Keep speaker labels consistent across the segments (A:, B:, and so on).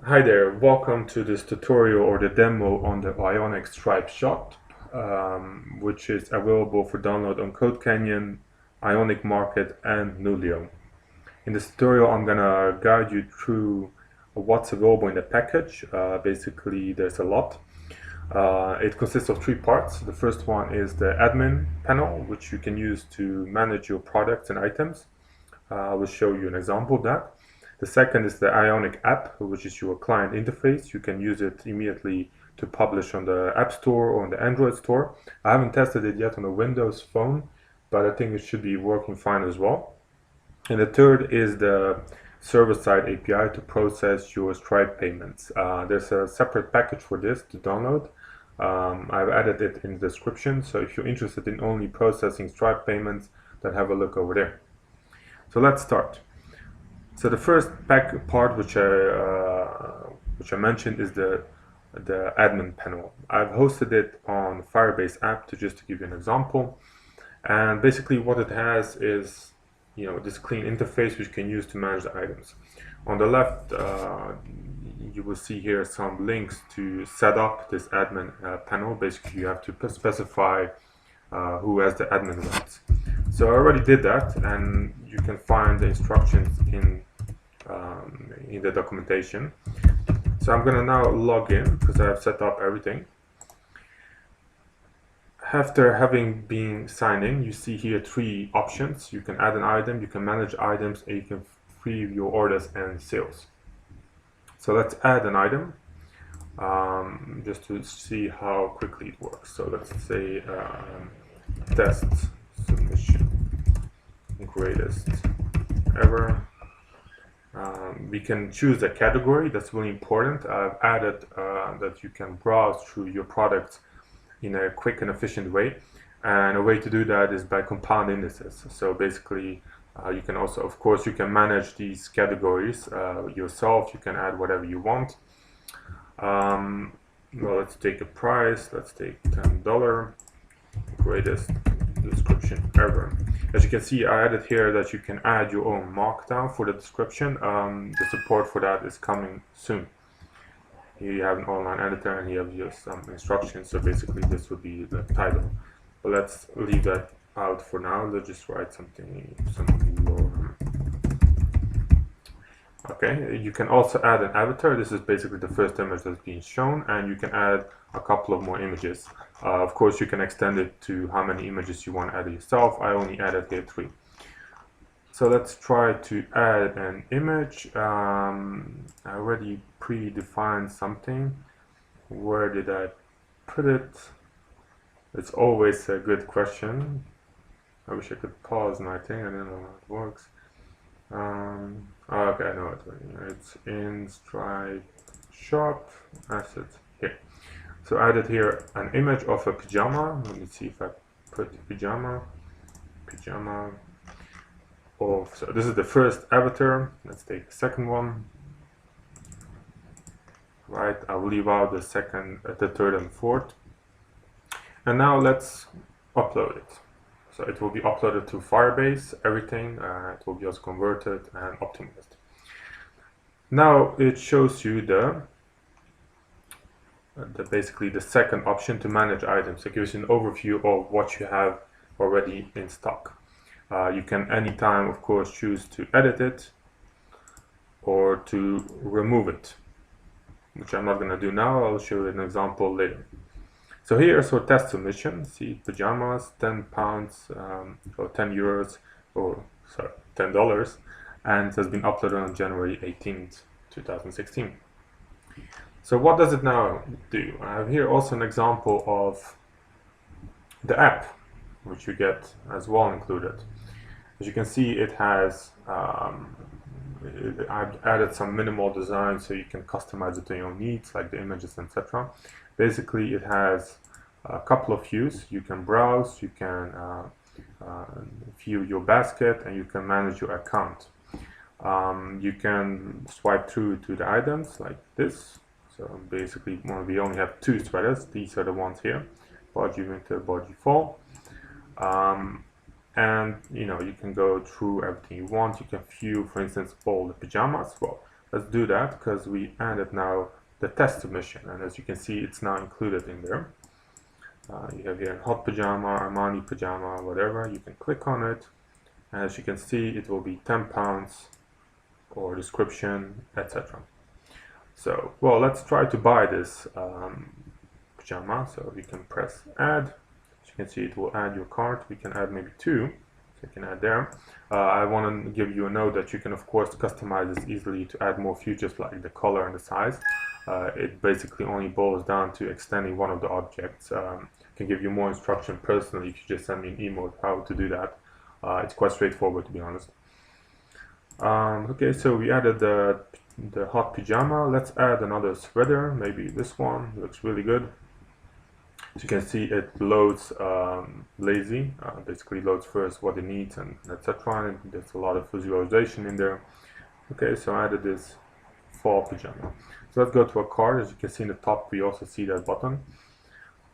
A: Hi there, welcome to this tutorial or the demo on the Ionic Stripe Shop, which is available for download on CodeCanyon, Ionic Market, and Noodlio. In this tutorial, I'm gonna guide you through what's available in the package. Basically, there's a lot. It consists of three parts. The first one is the admin panel, which you can use to manage your products and items. I will show you an example of that. The second is the Ionic app, which is your client interface. You can use it immediately to publish on the App Store or on the Android Store. I haven't tested it yet on a Windows phone, but I think it should be working fine as well. And the third is the server-side API to process your Stripe payments. There's a separate package for this to download. I've added it in the description, so if you're interested in only processing Stripe payments, then have a look over there. So let's start. So the first part which I mentioned is the admin panel. I've hosted it on Firebase app to give you an example. And basically what it has is this clean interface which you can use to manage the items. On the left you will see here some links to set up this admin panel. Basically you have to specify who has the admin rights. So I already did that, and you can find the instructions in the documentation. So I'm gonna now log in because I have set up everything. After having been signed in, you see here three options. You can add an item, you can manage items, and you can preview your orders and sales. So let's add an item just to see how quickly it works. So let's say test submission greatest ever. We can choose a category. That's really important. I've added that you can browse through your products in a quick and efficient way, and a way to do that is by compound indices. So basically you can also, of course, you can manage these categories yourself. You can add whatever you want. Well, let's take a price. Let's take $10 greatest description ever. As you can see, I added here that you can add your own markdown for the description. The support for that is coming soon. Here you have an online editor and you have just some instructions. So basically this would be the title. But let's leave that out for now. Let's just write something lower. Okay, you can also add an avatar. This is basically the first image that's being shown, and you can add a couple of more images. Of course, you can extend it to how many images you want to add yourself. I only added here 3. So let's try to add an image. I already predefined something. Where did I put it? It's always a good question. I wish I could pause my thing. I don't know how it works. Okay, I know it. It's in Stripe Shop assets here. So I added here an image of a pajama. Let me see if I put pajama. So this is the first avatar. Let's take the second one. Right, I will leave out the second, the third and fourth. And now let's upload it. So it will be uploaded to Firebase, everything. It will be also converted and optimized. Now it shows you basically the second option to manage items. It gives you an overview of what you have already in stock. You can anytime, of course, choose to edit it or to remove it, which I'm not going to do now. I'll show you an example later. So here is our test submission. See, pajamas, 10 pounds or 10 euros, or sorry, $10, and it has been uploaded on January 18th, 2016. So what does it now do? I have here also an example of the app, which you get as well included. As you can see, it has I've added some minimal design so you can customize it to your needs, like the images, etc. Basically, it has a couple of views. You can browse, you can view your basket, and you can manage your account. You can swipe through to the items like this. So basically, we only have 2 sweaters. These are the ones here: body winter, body fall. And you can go through everything you want. You can view, for instance, all the pajamas. Well, let's do that because we added now the test submission, and as you can see, it's now included in there. You have here hot pajama, Armani pajama, whatever. You can click on it, and as you can see, it will be £10 or description, etc. So, well, let's try to buy this pajama. So we can press add. As you can see, it will add your cart. We can add maybe 2. So you can add there. I want to give you a note that you can of course customize this easily to add more features like the color and the size. It basically only boils down to extending one of the objects. I can give you more instruction personally if you just send me an email how to do that. It's quite straightforward, to be honest. Okay, so we added the hot pajama. Let's add another sweater, maybe this one. Looks really good. As you can see, it loads lazy, basically loads first what it needs and etc. And there's a lot of visualization in there. Okay, so I added this fall pajama. So let's go to a cart. As you can see in the top, we also see that button.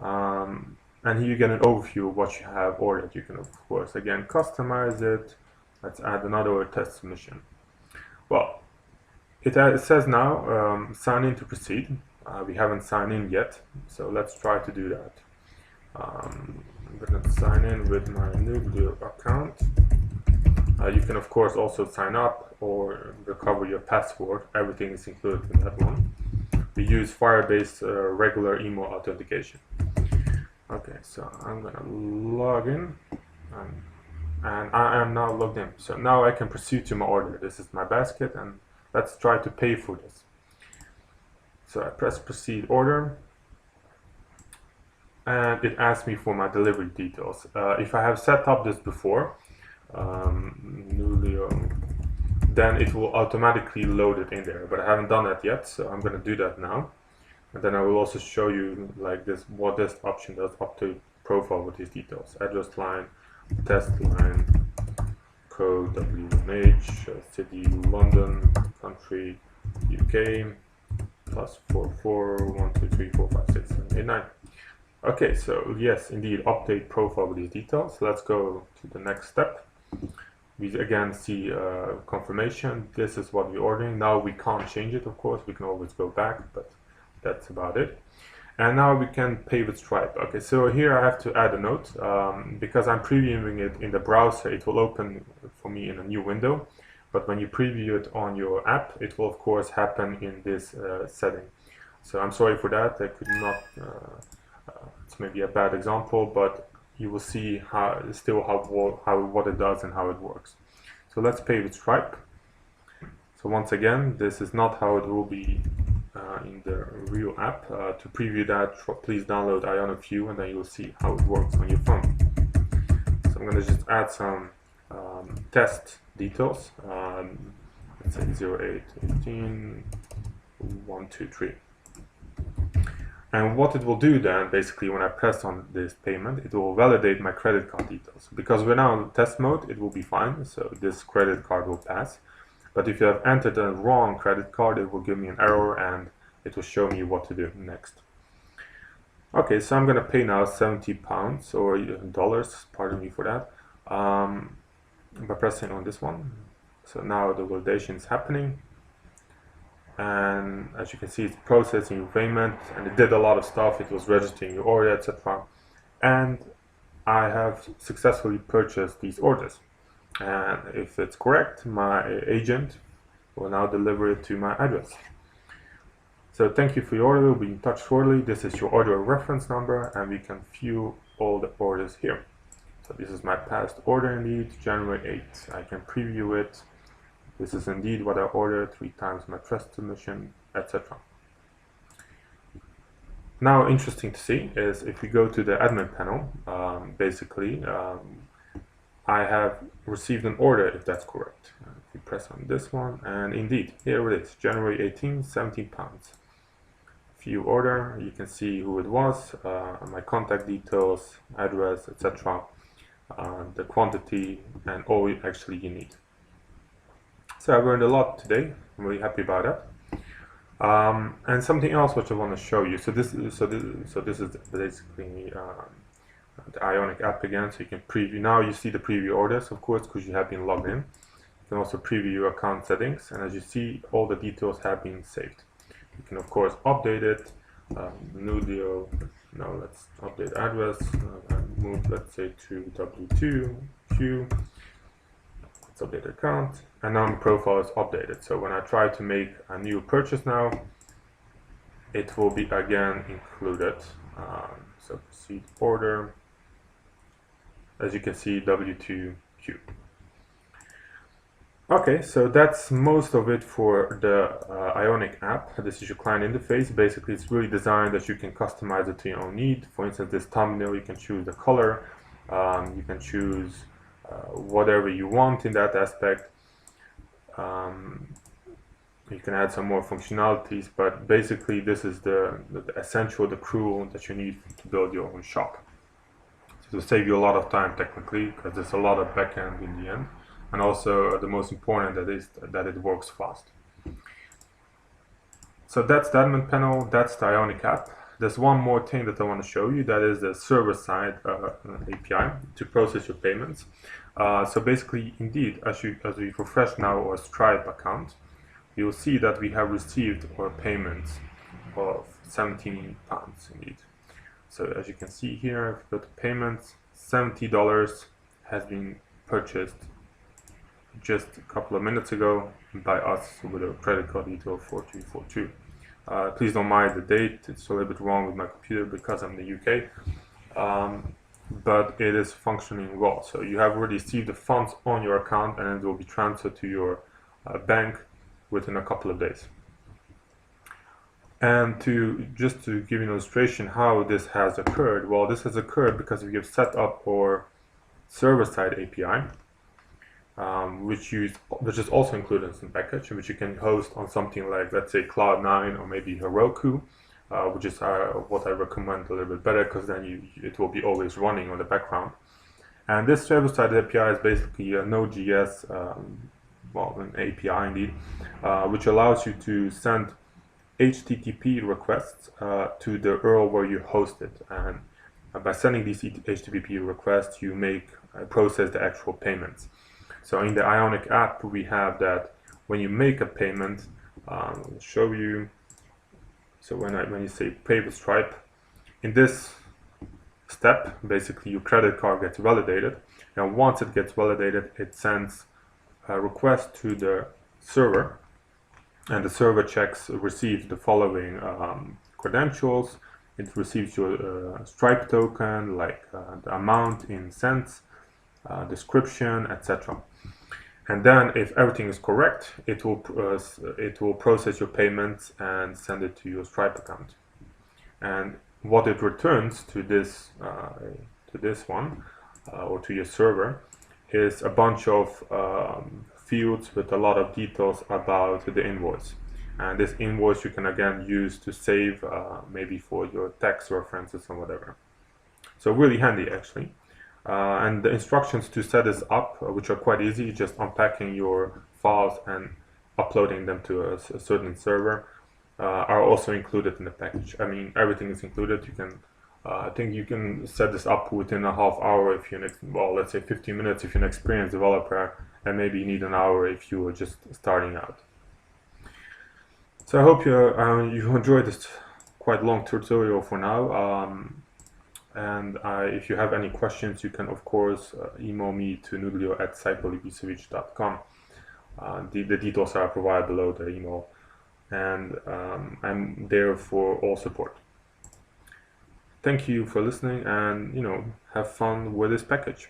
A: And here you get an overview of what you have ordered. You can of course again customize it. Let's add another test submission. Well, it says now sign in to proceed. We haven't signed in yet, so let's try to do that. I'm going to sign in with my Noodlio account. You can of course also sign up or recover your password. Everything is included in that one. We use Firebase regular email authentication. Okay, so I'm going to log in, and I am now logged in. So now I can proceed to my order. This is my basket, and let's try to pay for this. So I press proceed order, and it asks me for my delivery details. If I have set up this before, Noodlio, then it will automatically load it in there, but I haven't done that yet, so I'm going to do that now. And then I will also show you like this, what this option does, update profile with these details. Address line, test line, code WMH, city London, country UK, +44 1 2 3 4 5 6 7 8 9. Okay, so yes, indeed, update profile with these details. Let's go to the next step. We again see confirmation. This is what we're ordering. Now we can't change it, of course. We can always go back, but that's about it. And now we can pay with Stripe. Okay, so here I have to add a note. Because I'm previewing it in the browser, it will open for me in a new window. But when you preview it on your app, it will of course happen in this setting. So I'm sorry for that. I could not, it's maybe a bad example, but you will see how what it does and how it works. So let's pay with Stripe. So once again, this is not how it will be in the real app. To preview that, please download Ionic View, and then you'll see how it works on your phone. So I'm going to just add some test details. Let's say 0818 123. And what it will do then, basically, when I press on this payment, it will validate my credit card details. Because we're now in test mode, it will be fine. So this credit card will pass. But if you have entered a wrong credit card, it will give me an error and it will show me what to do next. Okay, so I'm going to pay now £70 or dollars, pardon me for that, by pressing on this one. So now the validation is happening. And as you can see, it's processing your payment, and it did a lot of stuff. It was registering your order, etc. And I have successfully purchased these orders. And if it's correct, my agent will now deliver it to my address. So thank you for your order. We'll be in touch shortly. This is your order reference number, and we can view all the orders here. So this is my past order indeed, January 8th. I can preview it. This is indeed what I ordered, 3 times my trust submission, etc. Now, interesting to see is if we go to the admin panel, basically, I have received an order, if that's correct. If we press on this one, and indeed, here it is, January 18, £17. View order, you can see who it was, my contact details, address, etc., the quantity, and all actually you need. So I learned a lot today. I'm really happy about that. And something else which I want to show you. So this is basically the Ionic app again. So you can preview. Now you see the preview orders, of course, because you have been logged in. You can also preview your account settings, and as you see, all the details have been saved. You can of course update it. Noodlio, now let's update address and move, let's say, to W2Q. Let's update account, and now my profile is updated. So when I try to make a new purchase now, it will be again included. So proceed order. As you can see, W2Q. Okay, so that's most of it for the Ionic app. This is your client interface. Basically, it's really designed that you can customize it to your own need. For instance, this thumbnail, you can choose the color, you can choose whatever you want in that aspect. You can add some more functionalities, but basically this is the essential, the crucial that you need to build your own shop. So to save you a lot of time technically, because there's a lot of backend in the end. And also the most important is that it works fast. So that's the admin panel, that's the Ionic app. There's one more thing that I want to show you, that is the server-side API to process your payments. So basically, indeed, as you refresh now our Stripe account, you'll see that we have received our payments of £17 indeed. So as you can see here, if you go to payments, $70 has been purchased just a couple of minutes ago by us with a credit card detail 4342. Please don't mind the date, it's a little bit wrong with my computer because I'm in the UK, but it is functioning well. So you have already received the funds on your account, and it will be transferred to your bank within a couple of days. And just to give you an illustration how this has occurred, well, this has occurred because we have set up our server-side API, which is also included in the package, which you can host on something like, let's say, Cloud9 or maybe Heroku, which is what I recommend a little bit better, because then it will be always running on the background. And this server-side API is basically a Node.js, an API indeed, which allows you to send HTTP requests to the URL where you host it. And by sending these HTTP requests, you process the actual payments. So in the Ionic app, we have that when you make a payment, I'll show you. So when you say pay with Stripe, in this step, basically your credit card gets validated. And once it gets validated, it sends a request to the server, and the server receives the following credentials. It receives your Stripe token, like the amount in cents, description, etc. And then, if everything is correct, it will process your payments and send it to your Stripe account. And what it returns to this one or to your server is a bunch of fields with a lot of details about the invoice. And this invoice you can again use to save maybe for your tax references or whatever. So really handy actually. And the instructions to set this up, which are quite easy, just unpacking your files and uploading them to a certain server, are also included in the package. I mean, everything is included. You can, I think you can set this up within a half hour if you're, let's say 15 minutes if you're an experienced developer, and maybe you need an hour if you are just starting out. So I hope you enjoyed this quite long tutorial for now. And if you have any questions, you can of course email me to noodlio@cycleibicevic.com. The details are provided below the email, and I'm there for all support. Thank you for listening, and have fun with this package.